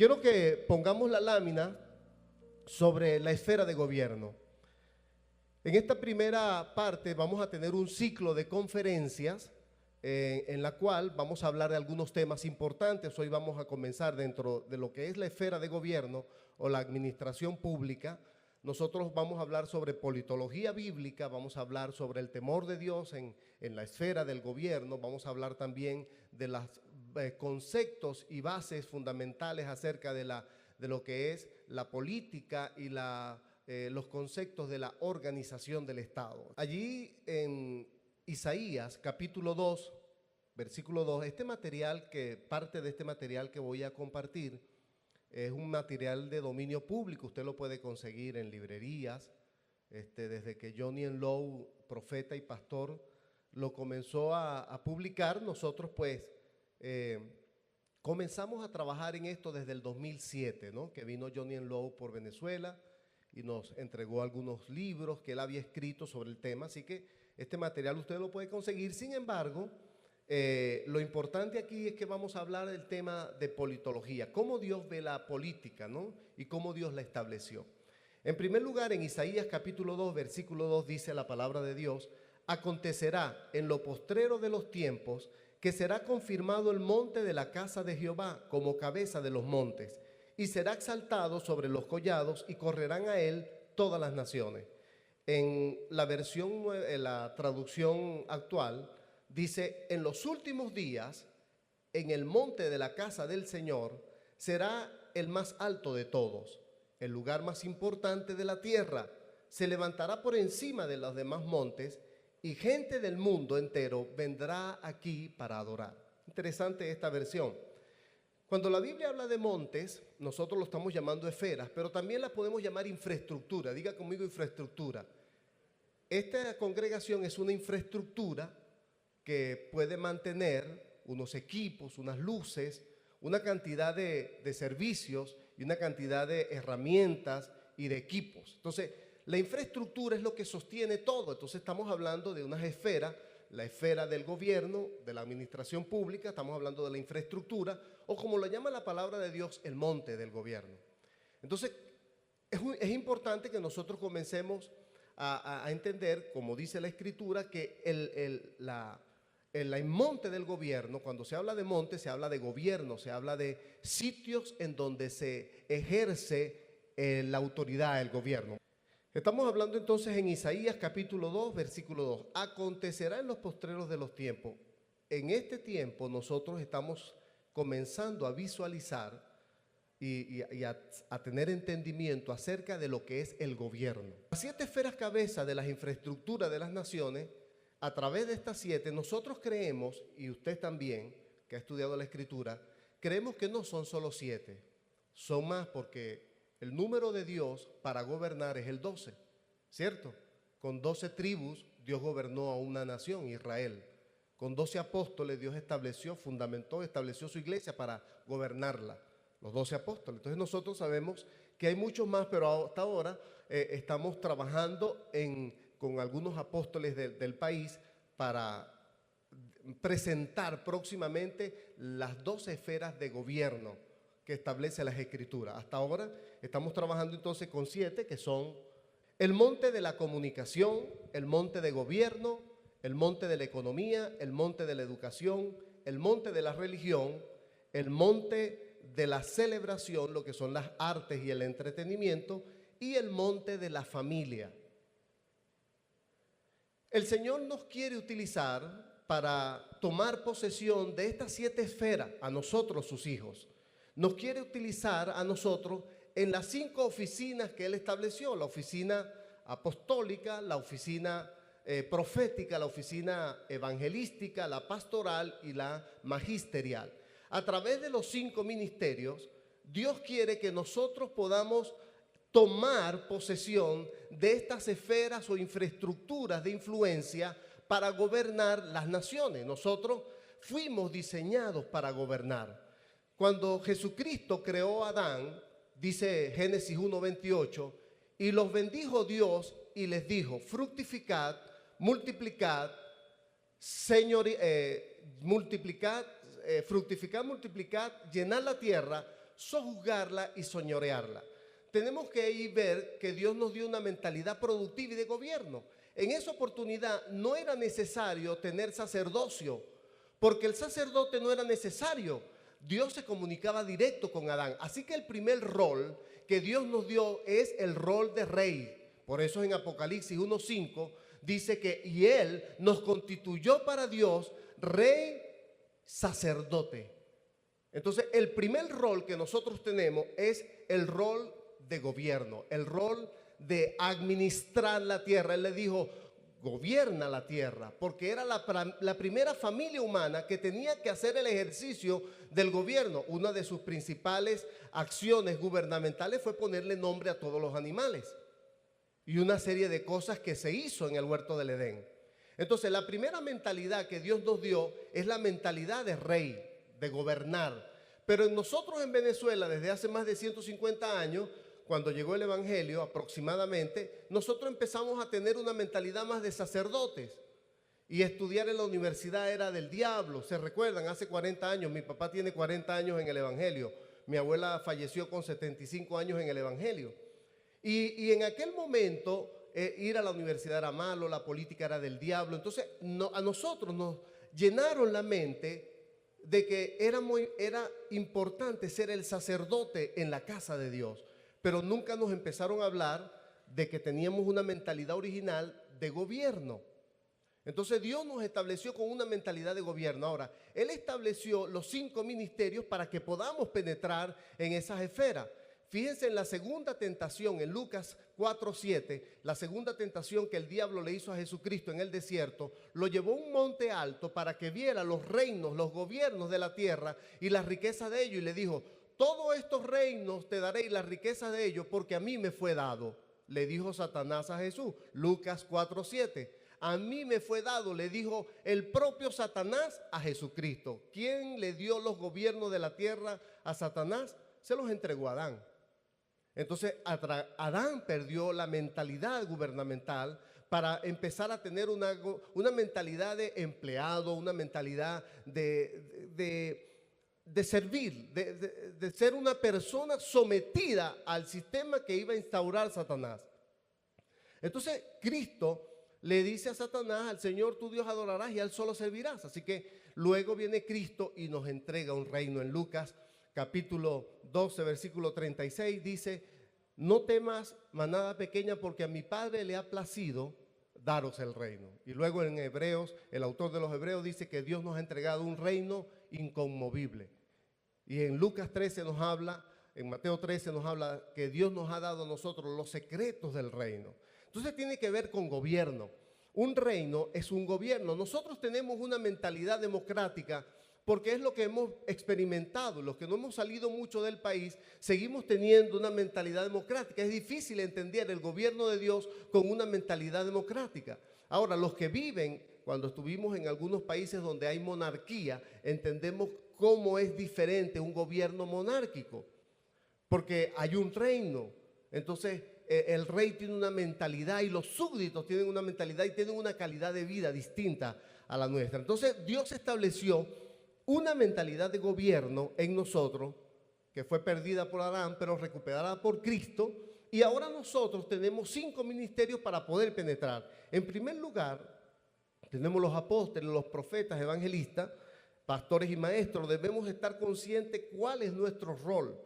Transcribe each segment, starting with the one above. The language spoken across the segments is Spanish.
Quiero que pongamos la lámina sobre la esfera de gobierno. En esta primera parte vamos a tener un ciclo de conferencias en la cual vamos a hablar de algunos temas importantes. Hoy vamos a comenzar dentro de lo que es la esfera de gobierno o la administración pública. Nosotros vamos a hablar sobre politología bíblica, vamos a hablar sobre el temor de Dios en la esfera del gobierno, vamos a hablar también de los conceptos y bases fundamentales acerca de lo que es la política y los conceptos de la organización del Estado. Allí en Isaías capítulo 2, versículo 2, parte de este material que voy a compartir es un material de dominio público. Usted lo puede conseguir en librerías, desde que Johnny Lowe, profeta y pastor, lo comenzó a publicar. Nosotros pues comenzamos a trabajar en esto desde el 2007, ¿no? Que vino Johnny Lowe por Venezuela y nos entregó algunos libros que él había escrito sobre el tema, así que este material usted lo puede conseguir. Sin embargo, lo importante aquí es que vamos a hablar del tema de politología, cómo Dios ve la política, ¿no? Y cómo Dios la estableció. En primer lugar, en Isaías capítulo 2, versículo 2 dice la palabra de Dios: acontecerá en lo postrero de los tiempos que será confirmado el monte de la casa de Jehová como cabeza de los montes, y será exaltado sobre los collados, y correrán a él todas las naciones. En la traducción actual dice: en los últimos días, en el monte de la casa del Señor, será el más alto de todos, el lugar más importante de la tierra. Se levantará por encima de los demás montes, y gente del mundo entero vendrá aquí para adorar. Interesante esta versión. Cuando la Biblia habla de montes, nosotros lo estamos llamando esferas, pero también la podemos llamar infraestructura. Diga conmigo: infraestructura. Esta congregación es una infraestructura que puede mantener unos equipos, unas luces, una cantidad de servicios y una cantidad de herramientas y de equipos. Entonces, la infraestructura es lo que sostiene todo. Entonces, estamos hablando de unas esferas, la esfera del gobierno, de la administración pública, estamos hablando de la infraestructura, o como lo llama la palabra de Dios, el monte del gobierno. Entonces, es importante que nosotros comencemos a entender, como dice la Escritura, que el monte del gobierno, cuando se habla de monte, se habla de gobierno, se habla de sitios en donde se ejerce la autoridad, el gobierno. Estamos hablando entonces en Isaías capítulo 2, versículo 2. Acontecerá en los postreros de los tiempos. En este tiempo nosotros estamos comenzando a visualizar y a tener entendimiento acerca de lo que es el gobierno. Las 7 esferas cabeza de las infraestructuras de las naciones, a través de estas 7, nosotros creemos, y usted también, que ha estudiado la Escritura, creemos que no son solo 7, son más, porque el número de Dios para gobernar es el 12, ¿cierto? Con 12 tribus Dios gobernó a una nación, Israel. Con 12 apóstoles Dios estableció su iglesia para gobernarla, los 12 apóstoles. Entonces nosotros sabemos que hay muchos más, pero hasta ahora estamos trabajando con algunos apóstoles del país para presentar próximamente las 12 esferas de gobierno que establece las Escrituras. Hasta ahora estamos trabajando entonces con 7, que son el monte de la comunicación, el monte de gobierno, el monte de la economía, el monte de la educación, el monte de la religión, el monte de la celebración, lo que son las artes y el entretenimiento, y el monte de la familia. El Señor nos quiere utilizar para tomar posesión de estas 7 esferas, a nosotros sus hijos. Nos quiere utilizar a nosotros en las 5 oficinas que Él estableció: la oficina apostólica, la oficina profética, la oficina evangelística, la pastoral y la magisterial. A través de los 5 ministerios, Dios quiere que nosotros podamos tomar posesión de estas esferas o infraestructuras de influencia para gobernar las naciones. Nosotros fuimos diseñados para gobernar. Cuando Jesucristo creó a Adán, dice Génesis 1:28, y los bendijo Dios y les dijo: fructificad, multiplicad, fructificad, multiplicad, llenad la tierra, sojuzgarla y señorearla. Tenemos que ahí ver que Dios nos dio una mentalidad productiva y de gobierno. En esa oportunidad no era necesario tener sacerdocio, porque el sacerdote no era necesario. Dios se comunicaba directo con Adán. Así que el primer rol que Dios nos dio es el rol de rey. Por eso en Apocalipsis 1:5 dice que y Él nos constituyó para Dios rey, sacerdote. Entonces el primer rol que nosotros tenemos es el rol de gobierno, el rol de administrar la tierra. Él le dijo, gobierna la tierra, porque era la primera familia humana que tenía que hacer el ejercicio del gobierno. Una de sus principales acciones gubernamentales fue ponerle nombre a todos los animales y una serie de cosas que se hizo en el huerto del Edén. Entonces la primera mentalidad que Dios nos dio es la mentalidad de rey, de gobernar. Pero en nosotros en Venezuela, desde hace más de 150 años, cuando llegó el Evangelio aproximadamente, nosotros empezamos a tener una mentalidad más de sacerdotes. Y estudiar en la universidad era del diablo. ¿Se recuerdan? Hace 40 años, mi papá tiene 40 años en el Evangelio. Mi abuela falleció con 75 años en el Evangelio. Y en aquel momento ir a la universidad era malo, la política era del diablo. Entonces a nosotros nos llenaron la mente de que era importante ser el sacerdote en la casa de Dios. Pero nunca nos empezaron a hablar de que teníamos una mentalidad original de gobierno. Entonces Dios nos estableció con una mentalidad de gobierno. Ahora, Él estableció los 5 ministerios para que podamos penetrar en esas esferas. Fíjense en la segunda tentación, en Lucas 4:7, la segunda tentación que el diablo le hizo a Jesucristo en el desierto, lo llevó a un monte alto para que viera los reinos, los gobiernos de la tierra y las riquezas de ellos, y le dijo, todos estos reinos te daré y las riquezas de ellos porque a mí me fue dado. Le dijo Satanás a Jesús, Lucas 4:7. A mí me fue dado, le dijo el propio Satanás a Jesucristo. ¿Quién le dio los gobiernos de la tierra a Satanás? Se los entregó a Adán. Entonces Adán perdió la mentalidad gubernamental para empezar a tener una mentalidad de empleado, una mentalidad de servir, de ser una persona sometida al sistema que iba a instaurar Satanás. Entonces Cristo le dice a Satanás, al Señor tu Dios adorarás y a Él solo servirás. Así que luego viene Cristo y nos entrega un reino. En Lucas capítulo 12, versículo 36 dice, no temas manada pequeña porque a mi Padre le ha placido daros el reino. Y luego en Hebreos, el autor de los Hebreos dice que Dios nos ha entregado un reino inconmovible. Y en Lucas 13 nos habla, en Mateo 13 nos habla que Dios nos ha dado a nosotros los secretos del reino. Entonces tiene que ver con gobierno. Un reino es un gobierno. Nosotros tenemos una mentalidad democrática porque es lo que hemos experimentado. Los que no hemos salido mucho del país, seguimos teniendo una mentalidad democrática. Es difícil entender el gobierno de Dios con una mentalidad democrática. Ahora, los que viven, cuando estuvimos en algunos países donde hay monarquía, entendemos cómo es diferente un gobierno monárquico. Porque hay un reino. Entonces, el rey tiene una mentalidad y los súbditos tienen una mentalidad y tienen una calidad de vida distinta a la nuestra. Entonces, Dios estableció una mentalidad de gobierno en nosotros que fue perdida por Adán, pero recuperada por Cristo. Y ahora nosotros tenemos 5 ministerios para poder penetrar. En primer lugar, tenemos los apóstoles, los profetas, evangelistas, pastores y maestros. Debemos estar conscientes cuál es nuestro rol.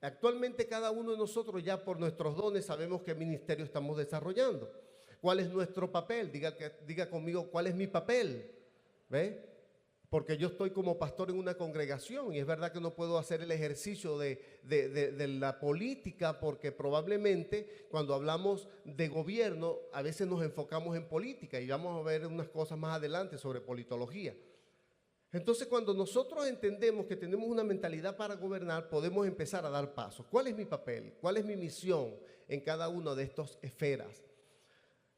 Actualmente cada uno de nosotros ya por nuestros dones sabemos qué ministerio estamos desarrollando. ¿Cuál es nuestro papel? Diga conmigo, ¿cuál es mi papel? ¿Ve? Porque yo estoy como pastor en una congregación y es verdad que no puedo hacer el ejercicio de la política porque probablemente cuando hablamos de gobierno a veces nos enfocamos en política y vamos a ver unas cosas más adelante sobre politología. Entonces, cuando nosotros entendemos que tenemos una mentalidad para gobernar, podemos empezar a dar pasos. ¿Cuál es mi papel? ¿Cuál es mi misión en cada una de estas esferas?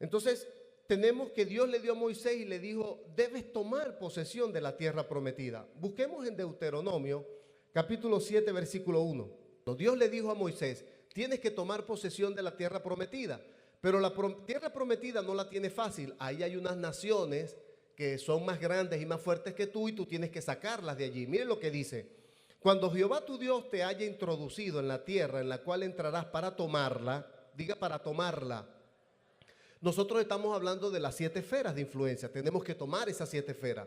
Entonces, tenemos que Dios le dio a Moisés y le dijo, debes tomar posesión de la tierra prometida. Busquemos en Deuteronomio, capítulo 7, versículo 1. Dios le dijo a Moisés, tienes que tomar posesión de la tierra prometida. Pero la tierra prometida no la tiene fácil. Ahí hay unas naciones que son más grandes y más fuertes que tú y tú tienes que sacarlas de allí. Miren lo que dice. Cuando Jehová tu Dios te haya introducido en la tierra en la cual entrarás para tomarla, diga para tomarla. Nosotros estamos hablando de las 7 esferas de influencia. Tenemos que tomar esas 7 esferas.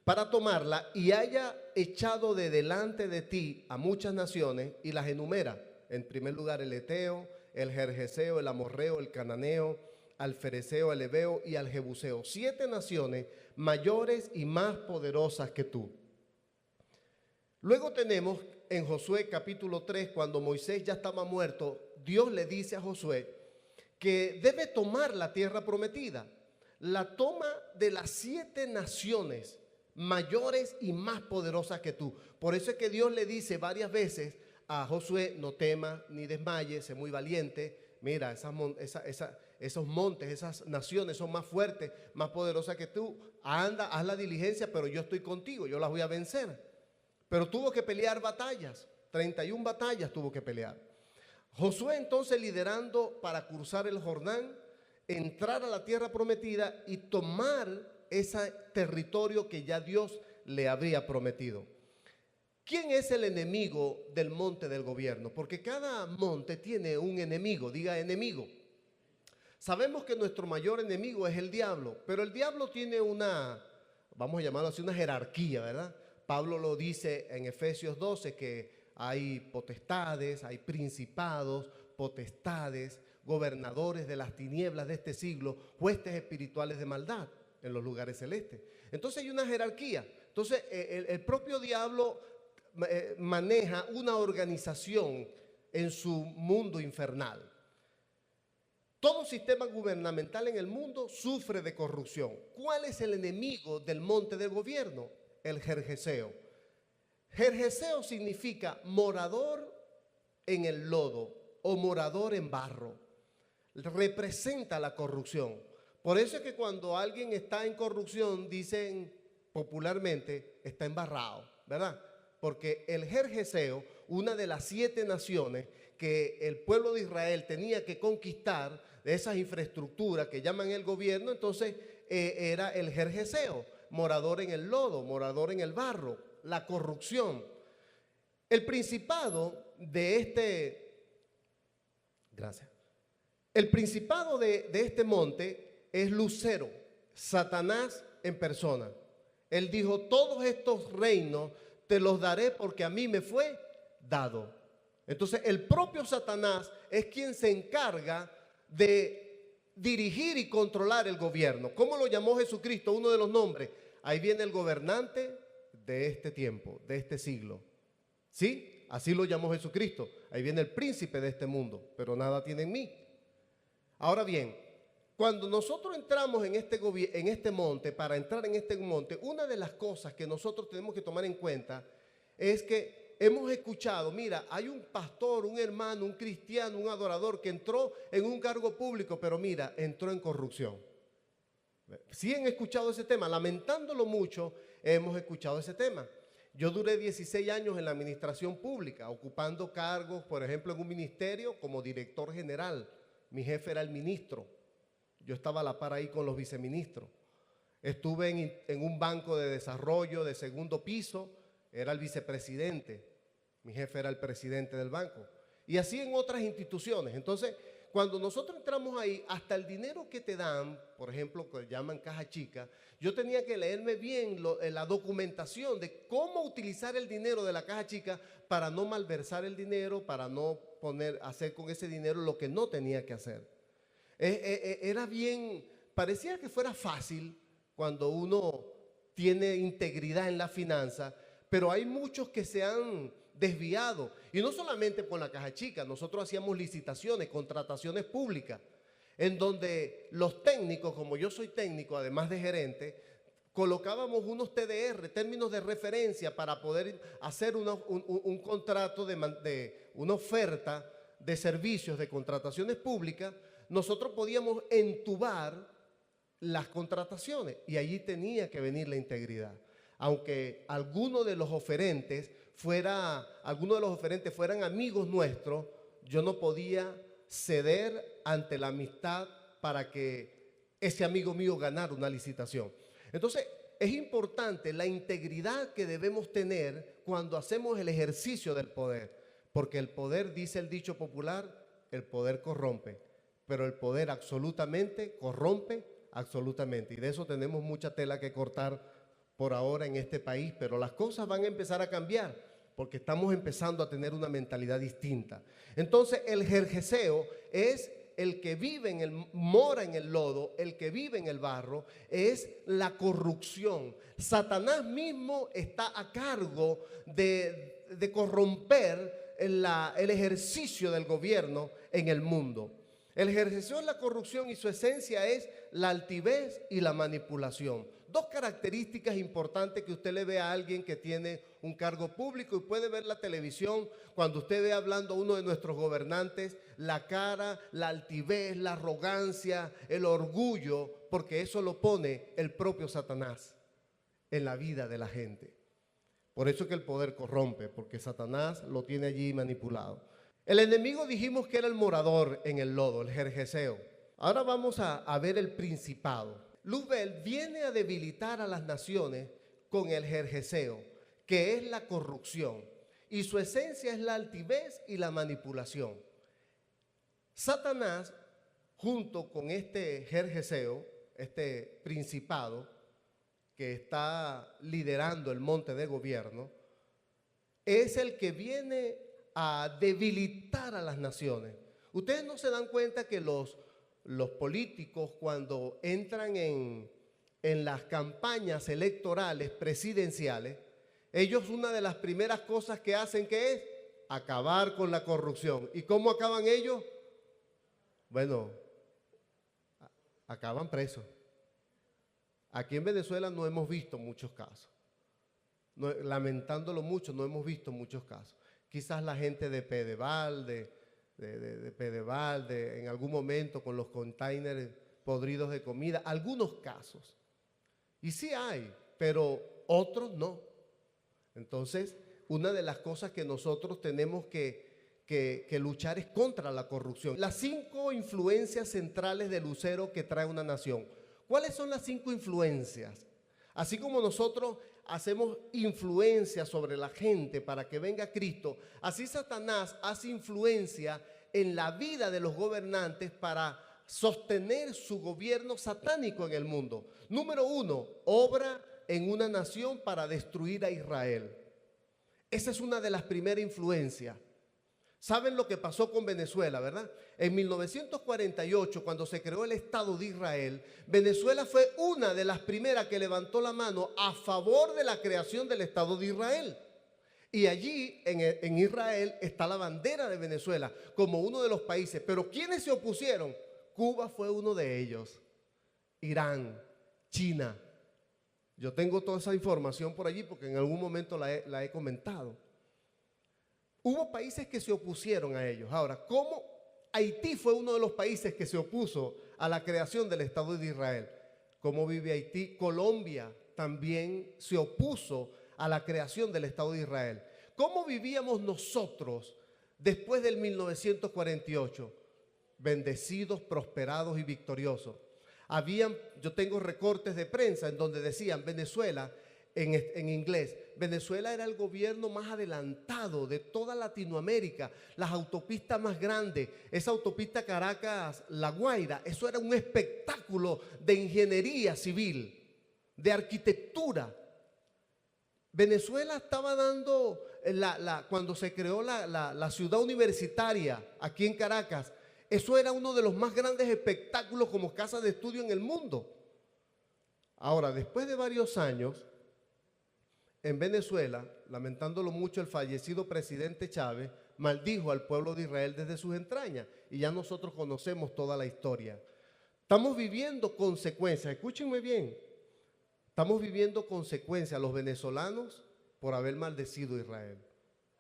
Para tomarla y haya echado de delante de ti a muchas naciones y las enumera. En primer lugar el Eteo, el Gergeseo, el Amorreo, el Cananeo, al Fereceo, al Heveo y al Jebuseo. 7 naciones mayores y más poderosas que tú. Luego tenemos en Josué capítulo 3, cuando Moisés ya estaba muerto, Dios le dice a Josué que debe tomar la tierra prometida. La toma de las 7 naciones mayores y más poderosas que tú. Por eso es que Dios le dice varias veces a Josué: no temas ni desmayes, sé muy valiente. Mira, esos montes, esas naciones son más fuertes, más poderosas que tú. Anda, haz la diligencia, pero yo estoy contigo, yo las voy a vencer. Pero tuvo que pelear batallas, 31 batallas tuvo que pelear. Josué entonces liderando para cruzar el Jordán, entrar a la tierra prometida y tomar ese territorio que ya Dios le habría prometido. ¿Quién es el enemigo del monte del gobierno? Porque cada monte tiene un enemigo, diga enemigo. Sabemos que nuestro mayor enemigo es el diablo, pero el diablo tiene una, vamos a llamarlo así, una jerarquía, ¿verdad? Pablo lo dice en Efesios 12 que hay potestades, hay principados, potestades, gobernadores de las tinieblas de este siglo, huestes espirituales de maldad en los lugares celestes. Entonces hay una jerarquía. Entonces el propio diablo maneja una organización en su mundo infernal. Todo sistema gubernamental en el mundo sufre de corrupción. ¿Cuál es el enemigo del monte del gobierno? El Gergeseo. Gergeseo significa morador en el lodo o morador en barro. Representa la corrupción. Por eso es que cuando alguien está en corrupción, dicen popularmente, está embarrado, ¿verdad? Porque el Gergeseo, una de las 7 naciones que el pueblo de Israel tenía que conquistar, de esas infraestructuras que llaman el gobierno, entonces era el Gergeseo, morador en el lodo, morador en el barro, la corrupción. El principado de este monte es Lucero, Satanás en persona. Él dijo: todos estos reinos te los daré porque a mí me fue dado. Entonces el propio Satanás es quien se encarga de dirigir y controlar el gobierno. ¿Cómo lo llamó Jesucristo? Uno de los nombres. Ahí viene el gobernante de este tiempo, de este siglo. ¿Sí? Así lo llamó Jesucristo. Ahí viene el príncipe de este mundo, pero nada tiene en mí. Ahora bien, cuando nosotros entramos en este monte, para entrar en este monte, una de las cosas que nosotros tenemos que tomar en cuenta es que hemos escuchado, mira, hay un pastor, un hermano, un cristiano, un adorador que entró en un cargo público, pero mira, entró en corrupción. Sí han escuchado ese tema, lamentándolo mucho, hemos escuchado ese tema. Yo duré 16 años en la administración pública, ocupando cargos, por ejemplo, en un ministerio como director general. Mi jefe era el ministro. Yo estaba a la par ahí con los viceministros. Estuve en un banco de desarrollo de segundo piso, era el vicepresidente. Mi jefe era el presidente del banco. Y así en otras instituciones. Entonces, cuando nosotros entramos ahí, hasta el dinero que te dan, por ejemplo, que llaman caja chica, yo tenía que leerme bien la documentación de cómo utilizar el dinero de la caja chica para no malversar el dinero, para no hacer con ese dinero lo que no tenía que hacer. Era bien, parecía que fuera fácil cuando uno tiene integridad en la finanza, pero hay muchos que se han desviado, y no solamente con la caja chica. Nosotros hacíamos licitaciones, contrataciones públicas, en donde los técnicos, como yo soy técnico, además de gerente, colocábamos unos TDR, términos de referencia, para poder hacer un contrato una oferta de servicios de contrataciones públicas. Nosotros podíamos entubar las contrataciones y allí tenía que venir la integridad. Aunque algunos de los oferentes fueran amigos nuestros, yo no podía ceder ante la amistad para que ese amigo mío ganara una licitación. Entonces, es importante la integridad que debemos tener cuando hacemos el ejercicio del poder, porque el poder, dice el dicho popular, el poder corrompe, pero el poder absolutamente corrompe absolutamente, y de eso tenemos mucha tela que cortar por ahora en este país, pero las cosas van a empezar a cambiar, porque estamos empezando a tener una mentalidad distinta. Entonces el jerjeseo es el que vive mora en el lodo, el que vive en el barro, es la corrupción. Satanás mismo está a cargo de corromper el ejercicio del gobierno en el mundo. El ejercicio es la corrupción y su esencia es la altivez y la manipulación. Dos características importantes que usted le ve a alguien que tiene un cargo público y puede ver la televisión, cuando usted ve hablando a uno de nuestros gobernantes, la cara, la altivez, la arrogancia, el orgullo, porque eso lo pone el propio Satanás en la vida de la gente. Por eso es que el poder corrompe, porque Satanás lo tiene allí manipulado. El enemigo dijimos que era el morador en el lodo, el jerjeseo. Ahora vamos a ver el principado. Luzbel viene a debilitar a las naciones con el jerjeseo, que es la corrupción, y su esencia es la altivez y la manipulación. Satanás, junto con este jerjeseo, este principado que está liderando el monte de gobierno, es el que viene a debilitar a las naciones. Ustedes no se dan cuenta que los políticos, cuando entran en las campañas electorales presidenciales, ellos, una de las primeras cosas que hacen, ¿qué es? Acabar con la corrupción. ¿Y cómo acaban ellos? Bueno, acaban presos. Aquí en Venezuela no hemos visto muchos casos. No, lamentándolo mucho, no hemos visto muchos casos. Quizás la gente de Pedeval, de Pedeval, en algún momento con los containers podridos de comida, algunos casos. Y sí hay, pero otros no. Entonces, una de las cosas que nosotros tenemos que luchar es contra la corrupción. Las 5 influencias centrales de lucero que trae una nación. ¿Cuáles son las 5 influencias? Así como nosotros hacemos influencia sobre la gente para que venga Cristo, así Satanás hace influencia en la vida de los gobernantes para sostener su gobierno satánico en el mundo. Número 1, obra en una nación para destruir a Israel. Esa es una de las primeras influencias. ¿Saben lo que pasó con Venezuela, verdad? En 1948, cuando se creó el Estado de Israel, Venezuela fue una de las primeras que levantó la mano a favor de la creación del Estado de Israel. Y allí, en Israel, está la bandera de Venezuela como uno de los países. Pero ¿quiénes se opusieron? Cuba fue uno de ellos. Irán, China. Yo tengo toda esa información por allí porque en algún momento la he comentado. Hubo países que se opusieron a ellos. Ahora, ¿cómo Haití fue uno de los países que se opuso a la creación del Estado de Israel? ¿Cómo vive Haití? Colombia también se opuso a la creación del Estado de Israel. ¿Cómo vivíamos nosotros después del 1948? Bendecidos, prosperados y victoriosos. Yo tengo recortes de prensa en donde decían Venezuela, en inglés, Venezuela era el gobierno más adelantado de toda Latinoamérica, las autopistas más grandes, esa autopista Caracas-La Guaira, eso era un espectáculo de ingeniería civil, de arquitectura. Venezuela estaba dando, cuando se creó la ciudad universitaria aquí en Caracas, eso era uno de los más grandes espectáculos como casa de estudio en el mundo. Ahora, después de varios años, en Venezuela, lamentándolo mucho, el fallecido presidente Chávez maldijo al pueblo de Israel desde sus entrañas y ya nosotros conocemos toda la historia. Estamos viviendo consecuencias, escúchenme bien, estamos viviendo consecuencias los venezolanos por haber maldecido a Israel.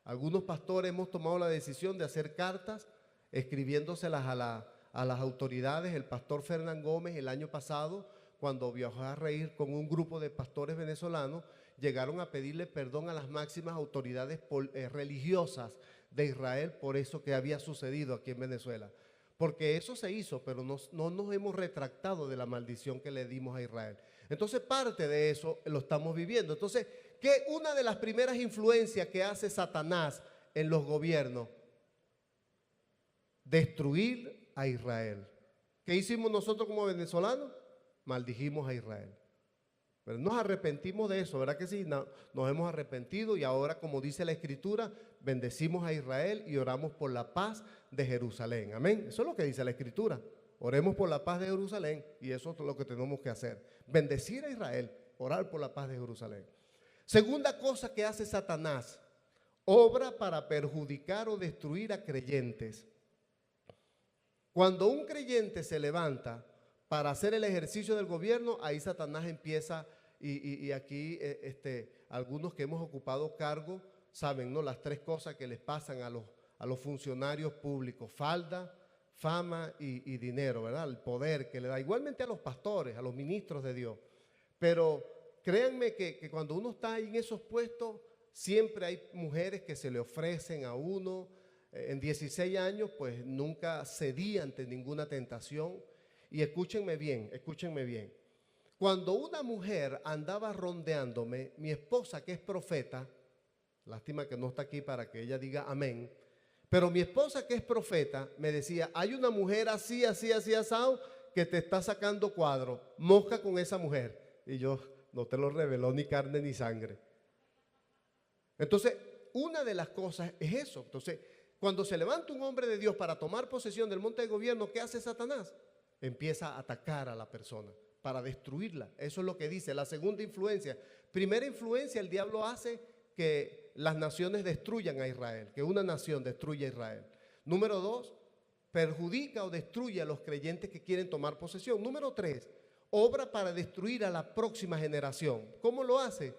Algunos pastores hemos tomado la decisión de hacer cartas escribiéndoselas a las autoridades. El pastor Fernán Gómez el año pasado, cuando viajó a reír con un grupo de pastores venezolanos, llegaron a pedirle perdón a las máximas autoridades religiosas de Israel por eso que había sucedido aquí en Venezuela. Porque eso se hizo, pero no nos hemos retractado de la maldición que le dimos a Israel. Entonces parte de eso lo estamos viviendo. Entonces, que una de las primeras influencias que hace Satanás en los gobiernos, destruir a Israel. ¿Qué hicimos nosotros como venezolanos? Maldijimos a Israel. Pero nos arrepentimos de eso, ¿verdad que sí? Nos hemos arrepentido y ahora, como dice la Escritura, bendecimos a Israel y oramos por la paz de Jerusalén. Amén. Eso es lo que dice la Escritura. Oremos por la paz de Jerusalén y eso es lo que tenemos que hacer. Bendecir a Israel, orar por la paz de Jerusalén. Segunda cosa que hace Satanás, obra para perjudicar o destruir a creyentes. Cuando un creyente se levanta para hacer el ejercicio del gobierno, ahí Satanás empieza, y aquí algunos que hemos ocupado cargo saben, ¿no?, las tres cosas que les pasan a los funcionarios públicos: falda, fama y dinero, ¿verdad? El poder que le da, igualmente a los pastores, a los ministros de Dios. Pero créanme que cuando uno está ahí en esos puestos, siempre hay mujeres que se le ofrecen a uno. En 16 años, pues nunca cedí ante ninguna tentación. Y escúchenme bien, escúchenme bien. Cuando una mujer andaba rondeándome, mi esposa, que es profeta, lástima que no está aquí para que ella diga amén, pero mi esposa, que es profeta, me decía: hay una mujer así, así, así, asado, que te está sacando cuadro, mosca con esa mujer. Y yo: no te lo reveló ni carne ni sangre. Entonces, una de las cosas es eso. Entonces, cuando se levanta un hombre de Dios para tomar posesión del monte de gobierno, ¿qué hace Satanás? Empieza a atacar a la persona para destruirla. Eso es lo que dice la segunda influencia. Primera influencia, el diablo hace que las naciones destruyan a Israel, que una nación destruya a Israel. Número dos, perjudica o destruye a los creyentes que quieren tomar posesión. Número tres, obra para destruir a la próxima generación. ¿Cómo lo hace?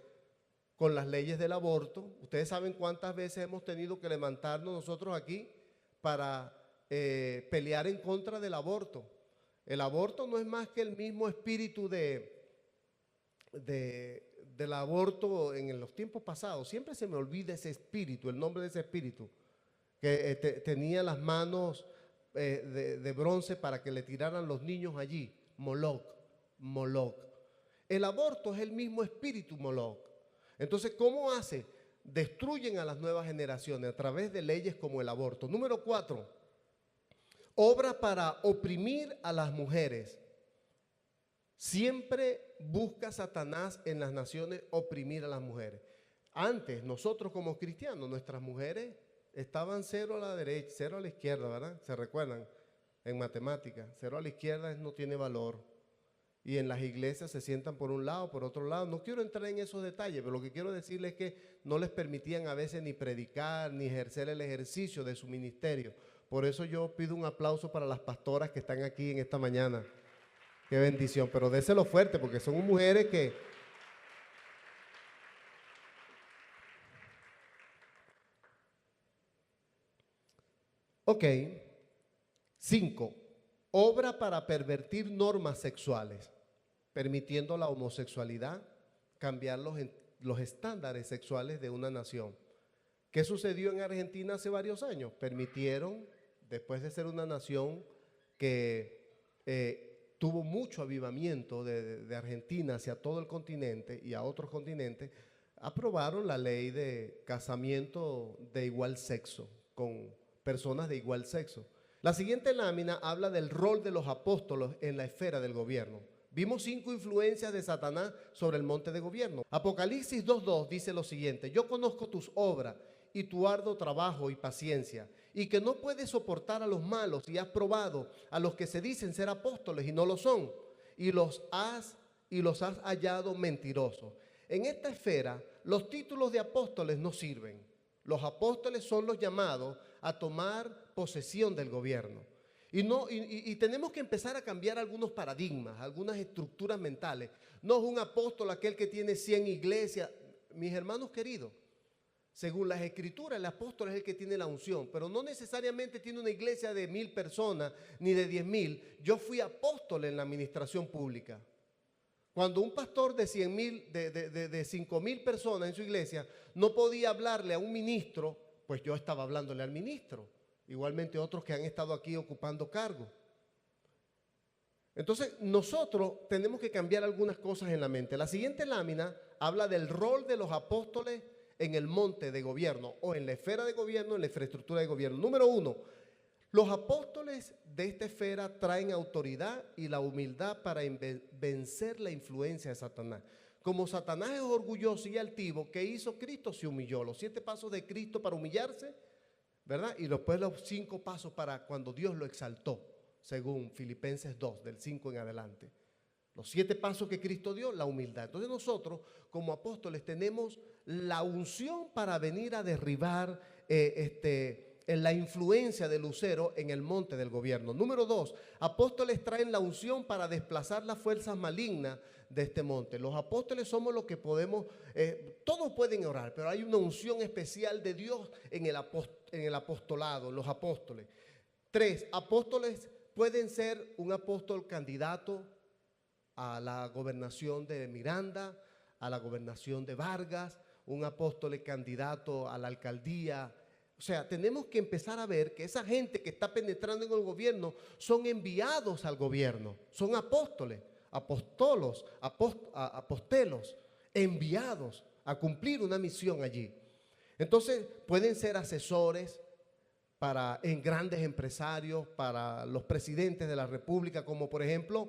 Con las leyes del aborto. Ustedes saben cuántas veces hemos tenido que levantarnos nosotros aquí para pelear en contra del aborto. El aborto no es más que el mismo espíritu del aborto en los tiempos pasados. Siempre se me olvida ese espíritu, el nombre de ese espíritu, que tenía las manos de bronce para que le tiraran los niños allí. Moloc. El aborto es el mismo espíritu Moloc. Entonces, ¿cómo hace? Destruyen a las nuevas generaciones a través de leyes como el aborto. Número 4, obra para oprimir a las mujeres. Siempre busca Satanás en las naciones oprimir a las mujeres. Antes, nosotros como cristianos, nuestras mujeres estaban 0 a la derecha, 0 a la izquierda, ¿verdad? ¿Se recuerdan? En matemáticas, 0 a la izquierda no tiene valor. Y en las iglesias se sientan por un lado, por otro lado. No quiero entrar en esos detalles, pero lo que quiero decirles es que no les permitían a veces ni predicar, ni ejercer el ejercicio de su ministerio. Por eso yo pido un aplauso para las pastoras que están aquí en esta mañana. Qué bendición, pero déselo fuerte porque son mujeres que... Ok. 5. Obra para pervertir normas sexuales, permitiendo la homosexualidad, cambiar los estándares sexuales de una nación. ¿Qué sucedió en Argentina hace varios años? Permitieron, después de ser una nación que tuvo mucho avivamiento de Argentina hacia todo el continente y a otros continentes, aprobaron la ley de casamiento de igual sexo, con personas de igual sexo. La siguiente lámina habla del rol de los apóstoles en la esfera del gobierno. Vimos 5 influencias de Satanás sobre el monte de gobierno. Apocalipsis 2:2 dice lo siguiente: yo conozco tus obras y tu arduo trabajo y paciencia, y que no puedes soportar a los malos, y has probado a los que se dicen ser apóstoles y no lo son, y los has hallado mentirosos. En esta esfera, los títulos de apóstoles no sirven. Los apóstoles son los llamados a tomar posesión del gobierno. Y tenemos que empezar a cambiar algunos paradigmas, algunas estructuras mentales. No es un apóstol aquel que tiene 100 iglesias. Mis hermanos queridos, según las escrituras, el apóstol es el que tiene la unción, pero no necesariamente tiene una iglesia de 1000 personas ni de 10,000. Yo fui apóstol en la administración pública. Cuando un pastor de 100,000, de 5,000 personas en su iglesia no podía hablarle a un ministro, pues yo estaba hablándole al ministro. Igualmente otros que han estado aquí ocupando cargos. Entonces, nosotros tenemos que cambiar algunas cosas en la mente. La siguiente lámina habla del rol de los apóstoles en el monte de gobierno o en la esfera de gobierno, en la infraestructura de gobierno. Número uno, los apóstoles de esta esfera traen autoridad y la humildad para vencer la influencia de Satanás. Como Satanás es orgulloso y altivo, ¿qué hizo Cristo? Se humilló. Los 7 pasos de Cristo para humillarse, ¿verdad? Y después los 5 pasos para cuando Dios lo exaltó, según Filipenses 2, del 5 en adelante. Los 7 pasos que Cristo dio, la humildad. Entonces nosotros, como apóstoles, tenemos la unción para venir a derribar en la influencia de Lucero en el monte del gobierno. Número 2, apóstoles traen la unción para desplazar las fuerzas malignas de este monte. Los apóstoles somos los que podemos, todos pueden orar, pero hay una unción especial de Dios en el apostolado, en los apóstoles. 3, apóstoles pueden ser un apóstol candidato a la gobernación de Miranda, a la gobernación de Vargas, un apóstol candidato a la alcaldía. O sea, tenemos que empezar a ver que esa gente que está penetrando en el gobierno son enviados al gobierno, son apóstoles, apostelos, enviados a cumplir una misión allí. Entonces, pueden ser asesores en grandes empresarios, para los presidentes de la república, como por ejemplo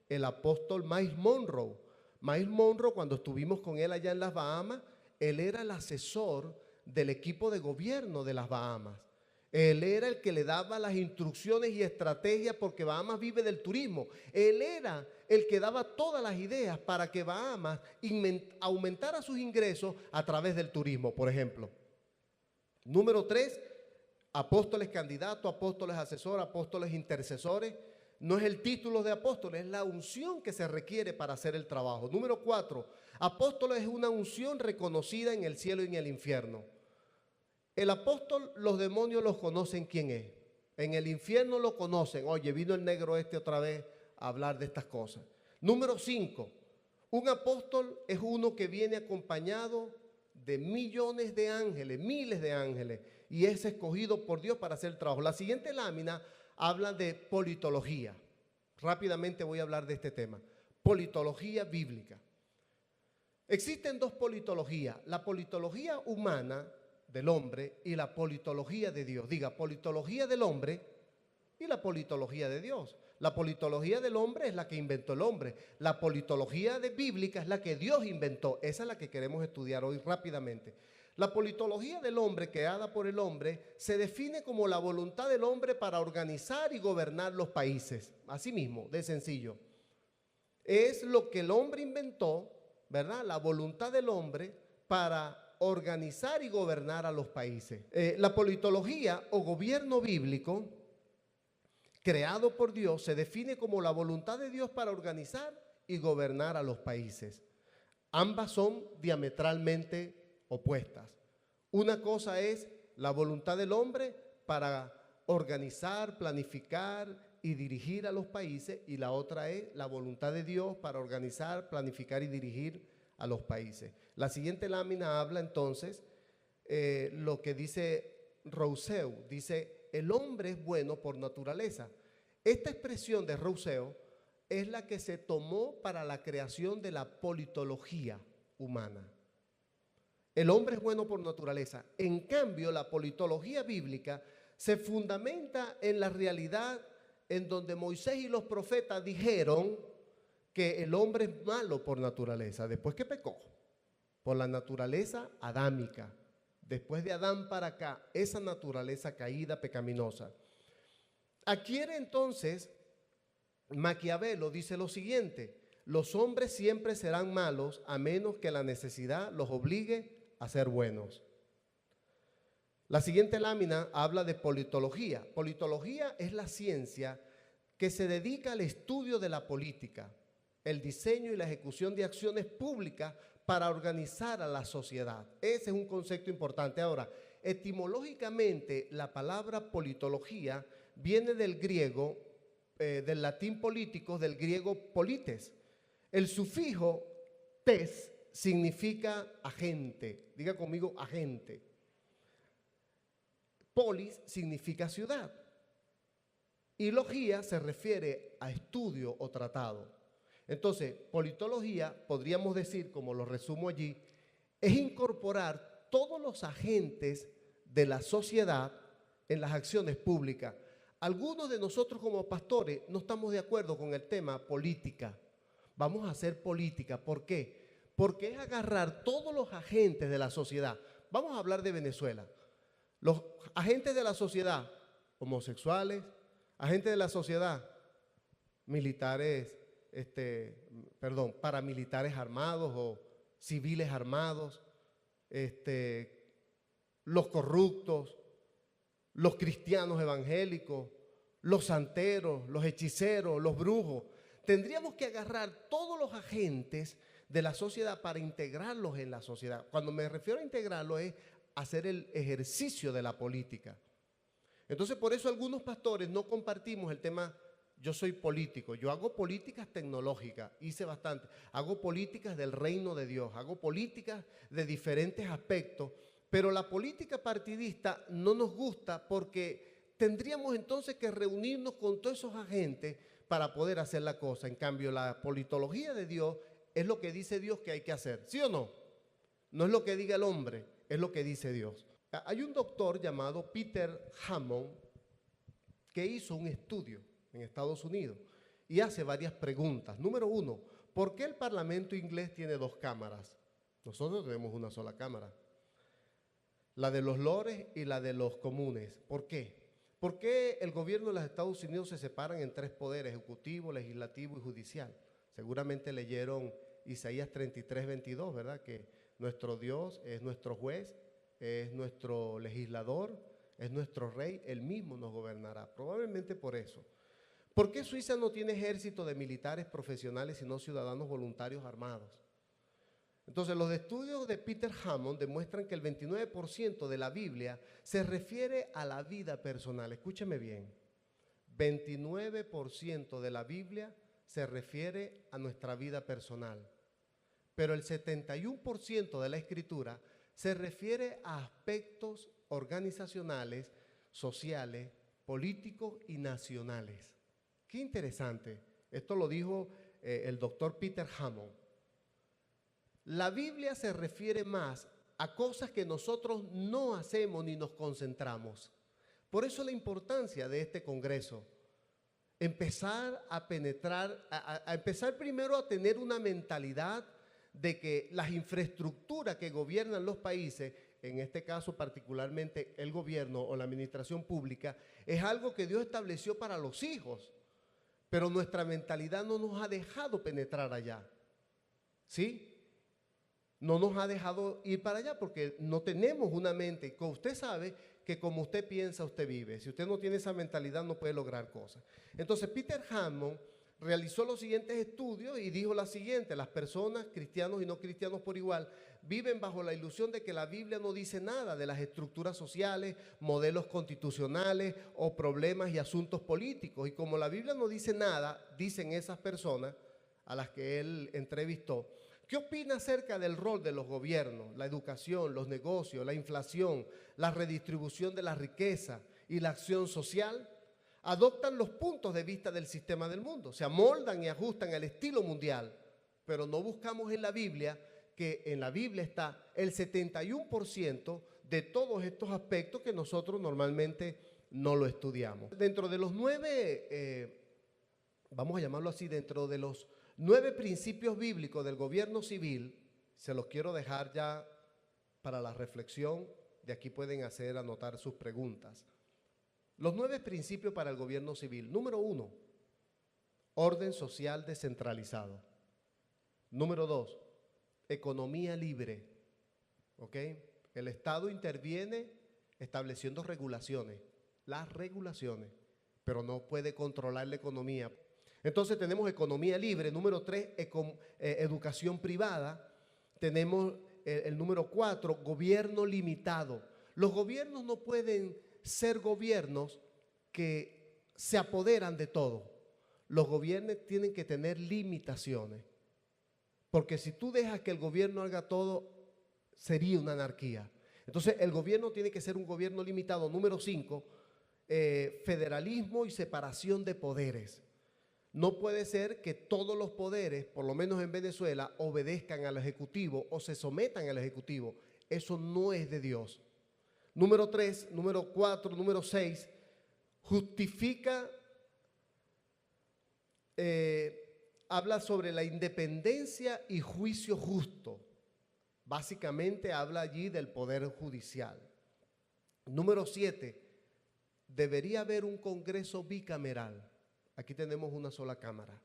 el apóstol Miles Monroe. Miles Monroe, cuando estuvimos con él allá en las Bahamas, él era el asesor del equipo de gobierno de las Bahamas. Él era el que le daba las instrucciones y estrategias, porque Bahamas vive del turismo. Él era el que daba todas las ideas para que Bahamas aumentara sus ingresos a través del turismo, por ejemplo. Número 3, apóstoles candidatos, apóstoles asesores, apóstoles intercesores. No es el título de apóstoles, es la unción que se requiere para hacer el trabajo. Número 4, apóstoles es una unción reconocida en el cielo y en el infierno. El apóstol, los demonios los conocen quién es. En el infierno lo conocen. Oye, vino el negro otra vez a hablar de estas cosas. Número 5, un apóstol es uno que viene acompañado de millones de ángeles, miles de ángeles, y es escogido por Dios para hacer el trabajo. La siguiente lámina habla de politología. Rápidamente voy a hablar de este tema. Politología bíblica. Existen 2 politologías, la politología humana del hombre y la politología de Dios. Diga, politología del hombre y la politología de Dios. La politología del hombre es la que inventó el hombre. La politología bíblica es la que Dios inventó. Esa es la que queremos estudiar hoy rápidamente. La politología del hombre, creada por el hombre, se define como la voluntad del hombre para organizar y gobernar los países. Así mismo, de sencillo. Es lo que el hombre inventó, ¿verdad? La voluntad del hombre para organizar y gobernar a los países. La politología o gobierno bíblico, creado por Dios, se define como la voluntad de Dios para organizar y gobernar a los países. Ambas son diametralmente opuestas. Una cosa es la voluntad del hombre para organizar, planificar y dirigir a los países, y la otra es la voluntad de Dios para organizar, planificar y dirigir a los países. La siguiente lámina habla entonces lo que dice Rousseau. Dice, el hombre es bueno por naturaleza. Esta expresión de Rousseau es la que se tomó para la creación de la politología humana. El hombre es bueno por naturaleza. En cambio, la politología bíblica se fundamenta en la realidad en donde Moisés y los profetas dijeron que el hombre es malo por naturaleza, después que pecó, por la naturaleza adámica. Después de Adán para acá, esa naturaleza caída, pecaminosa. Adquiere entonces, Maquiavelo dice lo siguiente: los hombres siempre serán malos a menos que la necesidad los obligue a ser buenos. La siguiente lámina habla de politología. Politología es la ciencia que se dedica al estudio de la política, el diseño y la ejecución de acciones públicas para organizar a la sociedad. Ese es un concepto importante. Ahora, etimológicamente, la palabra politología viene del griego, del latín político, del griego polites. El sufijo tes significa agente. Diga conmigo, agente. Polis significa ciudad. Y logía se refiere a estudio o tratado. Entonces, politología, podríamos decir, como lo resumo allí, es incorporar todos los agentes de la sociedad en las acciones públicas. Algunos de nosotros como pastores no estamos de acuerdo con el tema política. Vamos a hacer política. ¿Por qué? Porque es agarrar todos los agentes de la sociedad. Vamos a hablar de Venezuela. Los agentes de la sociedad, homosexuales, agentes de la sociedad, militares, paramilitares armados o civiles armados, los corruptos, los cristianos evangélicos, los santeros, los hechiceros, los brujos. Tendríamos que agarrar todos los agentes de la sociedad para integrarlos en la sociedad. Cuando me refiero a integrarlos es hacer el ejercicio de la política. Entonces, por eso algunos pastores no compartimos el tema, yo soy político, yo hago políticas tecnológicas, hice bastante, hago políticas del reino de Dios, hago políticas de diferentes aspectos, pero la política partidista no nos gusta porque tendríamos entonces que reunirnos con todos esos agentes para poder hacer la cosa. En cambio, la politología de Dios es lo que dice Dios que hay que hacer, ¿sí o no? No es lo que diga el hombre, es lo que dice Dios. Hay un doctor llamado Peter Hammond que hizo un estudio en Estados Unidos y hace varias preguntas. Número uno, ¿por qué el Parlamento inglés tiene dos cámaras? Nosotros tenemos una sola cámara, la de los lores y la de los comunes. ¿Por qué? ¿Por qué el gobierno de los Estados Unidos se separan en tres poderes, ejecutivo, legislativo y judicial? Seguramente leyeron Isaías 33:22, ¿verdad? Que nuestro Dios es nuestro juez, es nuestro legislador, es nuestro rey, él mismo nos gobernará. Probablemente por eso. ¿Por qué Suiza no tiene ejército de militares profesionales sino ciudadanos voluntarios armados? Entonces, los estudios de Peter Hammond demuestran que el 29% de la Biblia se refiere a la vida personal. Escúcheme bien, 29% de la Biblia se refiere a nuestra vida personal, pero el 71% de la Escritura se refiere a aspectos organizacionales, sociales, políticos y nacionales. Qué interesante. Esto lo dijo el doctor Peter Hammond. La Biblia se refiere más a cosas que nosotros no hacemos ni nos concentramos. Por eso la importancia de este congreso. Empezar a penetrar, a empezar primero a tener una mentalidad de que las infraestructuras que gobiernan los países, en este caso particularmente el gobierno o la administración pública, es algo que Dios estableció para los hijos, pero nuestra mentalidad no nos ha dejado penetrar allá, ¿sí? No nos ha dejado ir para allá porque no tenemos una mente. Usted sabe que como usted piensa, usted vive. Si usted no tiene esa mentalidad, no puede lograr cosas. Entonces, Peter Hammond realizó los siguientes estudios y dijo la siguiente: las personas, cristianos y no cristianos por igual, viven bajo la ilusión de que la Biblia no dice nada de las estructuras sociales, modelos constitucionales o problemas y asuntos políticos. Y como la Biblia no dice nada, dicen esas personas a las que él entrevistó, ¿qué opina acerca del rol de los gobiernos, la educación, los negocios, la inflación, la redistribución de la riqueza y la acción social? Adoptan los puntos de vista del sistema del mundo, se amoldan y ajustan al estilo mundial, pero no buscamos en la Biblia, que en la Biblia está el 71% de todos estos aspectos que nosotros normalmente no lo estudiamos. Dentro de los 9, vamos a llamarlo así, dentro de los 9 principios bíblicos del gobierno civil, se los quiero dejar ya para la reflexión, de aquí pueden anotar sus preguntas. Los 9 principios para el gobierno civil. Número 1, orden social descentralizado. Número 2, economía libre. ¿Ok? El Estado interviene estableciendo regulaciones, las regulaciones, pero no puede controlar la economía. Entonces tenemos economía libre. Número 3, educación privada. Tenemos el número 4, gobierno limitado. Los gobiernos no pueden ser gobiernos que se apoderan de todo. Los gobiernos tienen que tener limitaciones, porque si tú dejas que el gobierno haga todo, sería una anarquía. Entonces el gobierno tiene que ser un gobierno limitado. Número 5, federalismo y separación de poderes. No puede ser que todos los poderes, por lo menos en Venezuela, obedezcan al Ejecutivo o se sometan al Ejecutivo. Eso no es de Dios. Número 3, número 4, número 6, justifica, habla sobre la independencia y juicio justo. Básicamente habla allí del poder judicial. Número 7, debería haber un Congreso bicameral. Aquí tenemos una sola cámara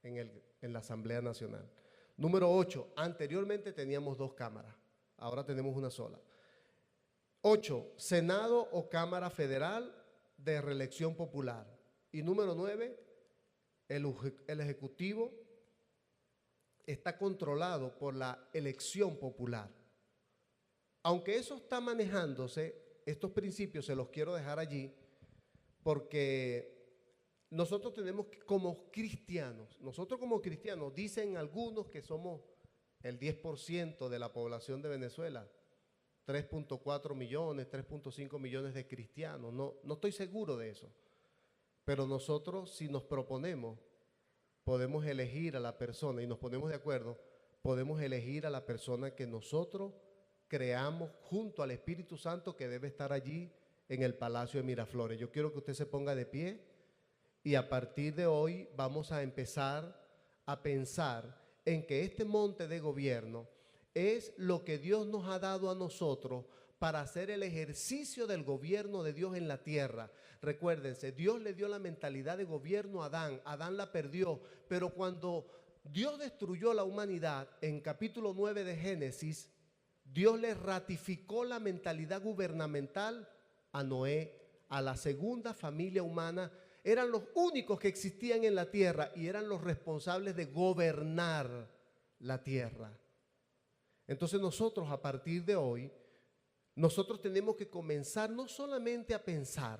en la Asamblea Nacional. Número 8, anteriormente teníamos 2 cámaras, ahora tenemos una sola. 8, Senado o Cámara Federal de reelección popular. Y número 9, el Ejecutivo está controlado por la elección popular. Aunque eso está manejándose, estos principios se los quiero dejar allí porque nosotros tenemos como cristianos, dicen algunos que somos el 10% de la población de Venezuela, 3.4 millones, 3.5 millones de cristianos, no estoy seguro de eso, pero nosotros si nos proponemos, podemos elegir a la persona y nos ponemos de acuerdo, podemos elegir a la persona que nosotros creamos junto al Espíritu Santo que debe estar allí en el Palacio de Miraflores. Yo quiero que usted se ponga de pie y a partir de hoy vamos a empezar a pensar en que este monte de gobierno es lo que Dios nos ha dado a nosotros para hacer el ejercicio del gobierno de Dios en la tierra. Recuérdense, Dios le dio la mentalidad de gobierno a Adán, Adán la perdió, pero cuando Dios destruyó la humanidad, en capítulo 9 de Génesis, Dios le ratificó la mentalidad gubernamental a Noé, a la segunda familia humana. Eran los únicos que existían en la tierra y eran los responsables de gobernar la tierra. Entonces nosotros a partir de hoy, nosotros tenemos que comenzar no solamente a pensar,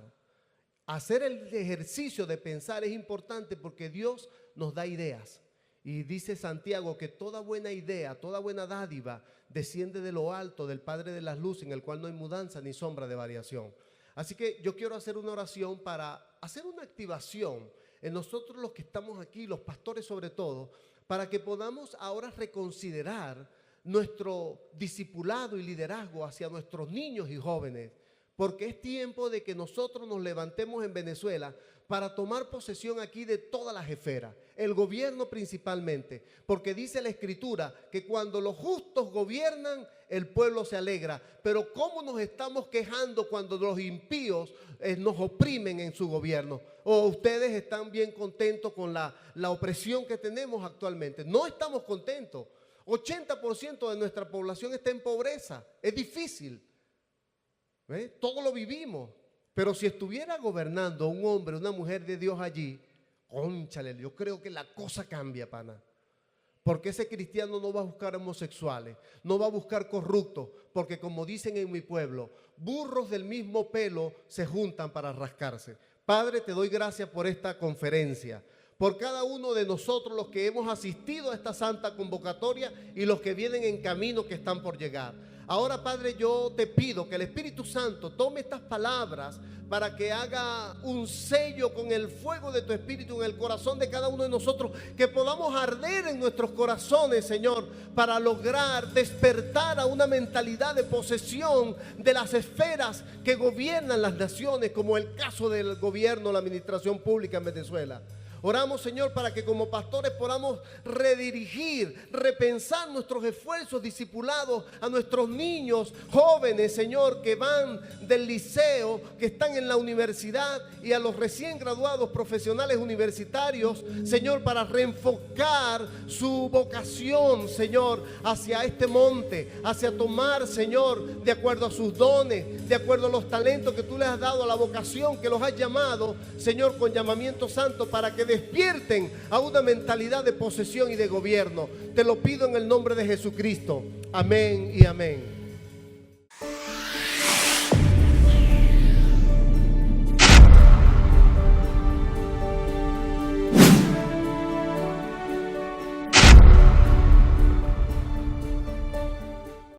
hacer el ejercicio de pensar es importante porque Dios nos da ideas. Y dice Santiago que toda buena idea, toda buena dádiva desciende de lo alto del Padre de las luces, en el cual no hay mudanza ni sombra de variación. Así que yo quiero hacer una oración para hacer una activación en nosotros los que estamos aquí, los pastores sobre todo, para que podamos ahora reconsiderar nuestro discipulado y liderazgo hacia nuestros niños y jóvenes, porque es tiempo de que nosotros nos levantemos en Venezuela para tomar posesión aquí de todas las esferas, el gobierno principalmente, porque dice la Escritura que cuando los justos gobiernan, el pueblo se alegra, pero ¿cómo nos estamos quejando cuando los impíos nos oprimen en su gobierno? ¿O ustedes están bien contentos con la opresión que tenemos actualmente? No estamos contentos. 80% de nuestra población está en pobreza, es difícil. Todo lo vivimos, pero si estuviera gobernando un hombre, una mujer de Dios allí, cónchale, yo creo que la cosa cambia, pana. Porque ese cristiano no va a buscar homosexuales, no va a buscar corruptos, porque como dicen en mi pueblo, burros del mismo pelo se juntan para rascarse. Padre, te doy gracias por esta conferencia, por cada uno de nosotros los que hemos asistido a esta santa convocatoria y los que vienen en camino que están por llegar. Ahora, Padre, yo te pido que el Espíritu Santo tome estas palabras para que haga un sello con el fuego de tu Espíritu en el corazón de cada uno de nosotros, que podamos arder en nuestros corazones, Señor, para lograr despertar a una mentalidad de posesión de las esferas que gobiernan las naciones, como el caso del gobierno, la administración pública en Venezuela. Oramos, Señor, para que como pastores podamos redirigir, repensar nuestros esfuerzos discipulados a nuestros niños, jóvenes, Señor, que van del liceo, que están en la universidad, y a los recién graduados profesionales universitarios, Señor, para reenfocar su vocación, Señor, hacia este monte, hacia tomar, Señor, de acuerdo a sus dones, de acuerdo a los talentos que tú les has dado, a la vocación que los has llamado, Señor, con llamamiento santo, para que despierten a una mentalidad de posesión y de gobierno. Te lo pido en el nombre de Jesucristo. Amén y amén.